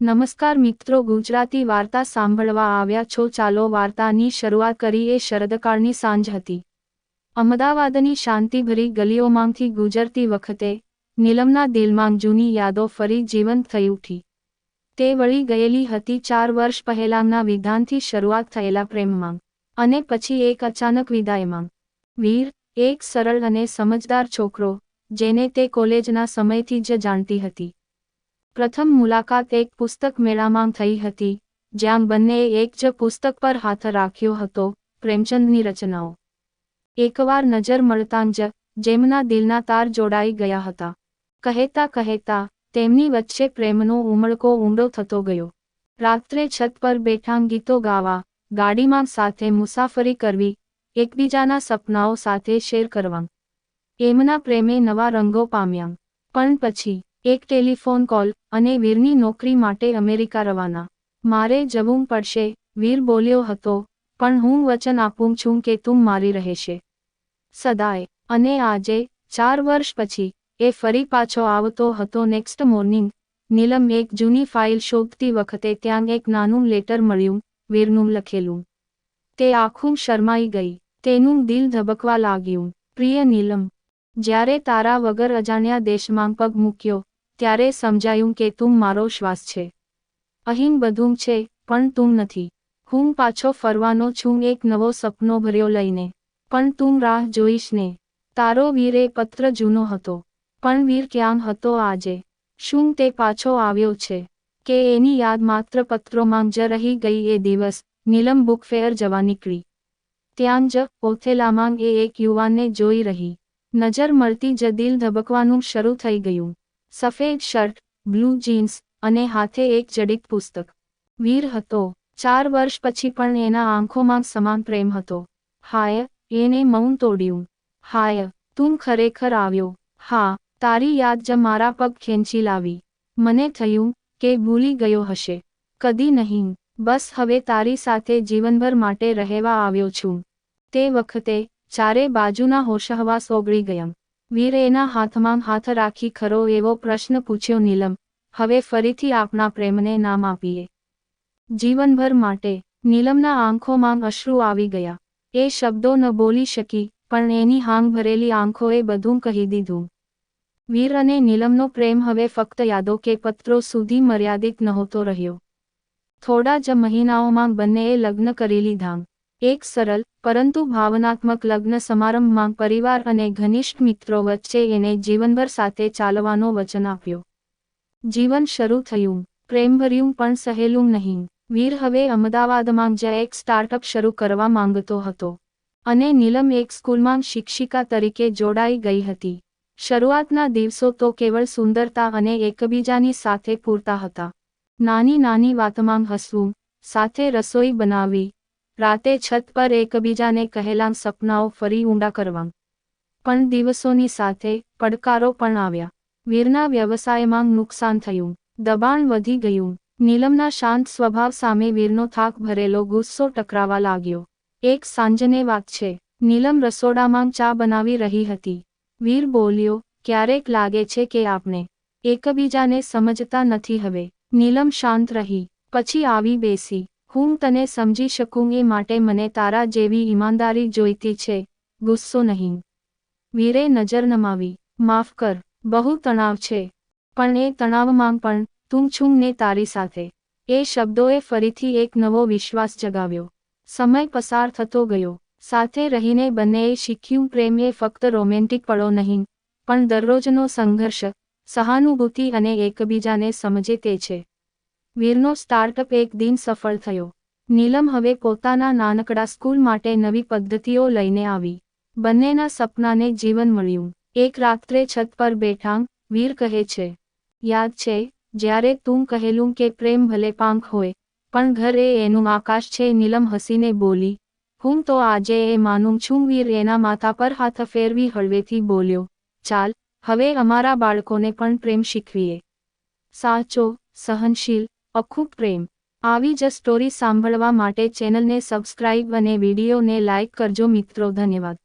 નમસ્કાર મિત્રો, ગુજરાતી વાર્તા સાંભળવા આવ્યા છો. ચાલો વાર્તાની શરૂઆત કરીએ. શરદકાળની સાંજ હતી. અમદાવાદની શાંતિભરી ગલીઓમાંથી ગુજરતી વખતે નીલમના દિલમાં જૂની યાદો ફરી જીવંત થઈ ઉઠી. તે વળી ગયેલી હતી 4 વર્ષ પહેલાંના વિધાનથી શરૂઆત થયેલા પ્રેમમાં, અને પછી એક અચાનક વિદાયમાં. વીર, એક સરળ અને સમજદાર છોકરો, જેને તે કોલેજના સમયથી જ જાણતી હતી. પ્રથમ મુલાકાત એક પુસ્તક મેળામાં થઈ હતી, જ્યાં બંનેએ એક જ પુસ્તક પર હાથ રાખ્યો હતો, પ્રેમચંદની રચનાઓ. એકવાર નજર મળતાં જ જેમના દિલના તાર જોડાઈ ગયા હતા. કહેતા કહેતા તેમની વચ્ચે પ્રેમનો ઉમળકો ઊંડો થતો ગયો. રાત્રે છત પર બેઠાં ગીતો ગાવા, ગાડીમાં સાથે મુસાફરી કરવી, એકબીજાના સપનાઓ સાથે શેર કરવા. એમના પ્રેમે નવા રંગો પામ્યા. પણ પછી એક ટેલિફોન કોલ, અને વીરની નોકરી માટે અમેરિકા રવાના. મારે જવું પડશે, વીર બોલ્યો હતો, પણ હું વચન આપું છું કે તું મારી રહેશે સદાય. અને આજે, 4 વર્ષ પછી, એ ફરી પાછો આવતો હતો. નેક્સ્ટ મોર્નિંગ, નીલમ એક જૂની ફાઇલ શોધતી વખતે ત્યાં એક નાનું લેટર મળ્યું, વીરનું લખેલું. તે આખું શરમાઈ ગઈ. તેનું દિલ ધબકવા લાગ્યું. પ્રિય નીલમ, જ્યારે તારા વગર અજાણ્યા દેશમાં પગ મૂક્યો, ત્યારે સમજાયું કે તું મારો શ્વાસ છે. અહીં બધું છે, પણ તું નથી. હું પાછો ફરવાનો છું, એક નવો સપનો ભર્યો લઈને. પણ તું રાહ જોઈશ ને. તારો વીર. એ પત્ર જૂનો હતો, પણ વીર ક્યાં હતો આજે? શું તે પાછો આવ્યો છે, કે એની યાદ માત્ર પત્રોમાં જ રહી ગઈ? એ દિવસ નીલમ બુક ફેર જવા નીકળી. ત્યાં જ ઓથેલામાં એ એક યુવાનને જોઈ રહી. નજર મળતી જ દિલ ધબકવાનું શરૂ થઈ ગયું. સફેદ શર્ટ, બ્લુ જીન્સ, અને હાથે એક જડિત પુસ્તક. વીર હતો. 4 વર્ષ પછી પણ એના આંખોમાં સમાન પ્રેમ હતો. હાય, એને મૌન તોડ્યું. હાય, તું ખરેખર આવ્યો. હા, તારી યાદ જ મારા પગ ખેંચી લાવી. મને થયું કે ભૂલી ગયો હશે. કદી નહીં. બસ હવે તારી સાથે જીવનભર માટે રહેવા આવ્યો છું. તે વખતે ચારે બાજુના હોશહવાસ ઓગળી ગયા. વીરે એના હાથમાં હાથ રાખી ખરો એવો પ્રશ્ન પૂછ્યો. નીલમ, હવે ફરીથી આપણા પ્રેમને નામ આપીએ. જીવનભર માટે. નીલમના આંખોમાં અશ્રુ આવી ગયા. એ શબ્દો ન બોલી શકી, પણ એની હાંગ ભરેલી આંખોએ બધું કહી દીધું. વીર અને નીલમનો પ્રેમ હવે ફક્ત યાદો કે પત્રો સુધી મર્યાદિત નહોતો રહ્યો. થોડા જ મહિનાઓમાં બંનેએ લગ્ન કરી લીધા. એક સરળ, પરંતુ ભાવનાત્મક લગ્ન સમારંભમાં પરિવાર અને ઘનિષ્ઠ મિત્રો વચ્ચે એને જીવનભર સાથે ચાલવાનો વચન આપ્યો. જીવન શરૂ થયું. પ્રેમભર્યું પણ સહેલું નહીં. વીર હવે અમદાવાદમાં જ એક સ્ટાર્ટઅપ શરૂ કરવા માંગતો હતો, અને નીલમ એક સ્કૂલમાં શિક્ષિકા તરીકે જોડાઈ ગઈ હતી. શરૂઆતના દિવસો તો કેવળ સુંદરતા અને એકબીજાની સાથે પૂરતા હતા. નાની નાની વાતમાં હસવું, સાથે રસોઈ બનાવવી, રાતે છત પર એકબીજાને કહેલાં સપનાઓ ફરી ઊંડા કરવા. પણ દિવસોની સાથે પડકારો પણ આવ્યા. વીરના વ્યવસાયમાં નુકસાન થયું. દબાણ વધી ગયું. નીલમના શાંત સ્વભાવ સામે વીરનો થાક ભરેલો ગુસ્સો ટકરાવા લાગ્યો. એક સાંજને વાત છે. નીલમ રસોડામાં ચા બનાવી રહી હતી. વીર બોલ્યો, ક્યારેક લાગે છે કે આપણે એકબીજાને સમજતા નથી હવે. નીલમ શાંત રહી. પછી આવી બેસી. હું તને સમજી શકું એ માટે મને તારા જેવી ઈમાનદારી જોઈતી છે, ગુસ્સો નહીં. વીરે નજર નમાવી. માફ કર, બહુ તણાવ છે. પણ એ તણાવમાં પણ તું છું ને તારી સાથે. એ શબ્દોએ ફરીથી એક નવો વિશ્વાસ જગાવ્યો. સમય પસાર થતો ગયો. સાથે રહીને બંનેએ શીખ્યું પ્રેમ એ ફક્ત રોમેન્ટિક પળો નહીં, પણ દરરોજનો સંઘર્ષ, સહાનુભૂતિ અને એકબીજાને સમજે તે છે. વીરનો સ્ટાર્ટઅપ એક દિન સફળ થયો. નીલમ હવે પોતાના નાનકડા સ્કૂલ માટે નવી પદ્ધતિઓ લઈને આવી. બંનેના સપનાને જીવન મળ્યું. એક રાત્રે છત પર બેઠાં, વીર કહે છે, યાદ છે જ્યારે તું કહેલું કે પ્રેમ ભલે પાંખ હોય, પણ ઘર એ એનું આકાશ છે? નીલમ હસીને બોલી, હું તો આજે એ માનું છું. વીર એના માથા પર હાથ ફેરવી હળવેથી બોલ્યો, ચાલ, હવે અમારા બાળકોને પણ પ્રેમ શીખવીએ. સાચો, સહનશીલ, અખૂટ પ્રેમ. આવી જ સ્ટોરી સાંભળવા માટે ચેનલને સબસ્ક્રાઇબ અને વિડીયોને લાઇક કરજો મિત્રો. ધન્યવાદ.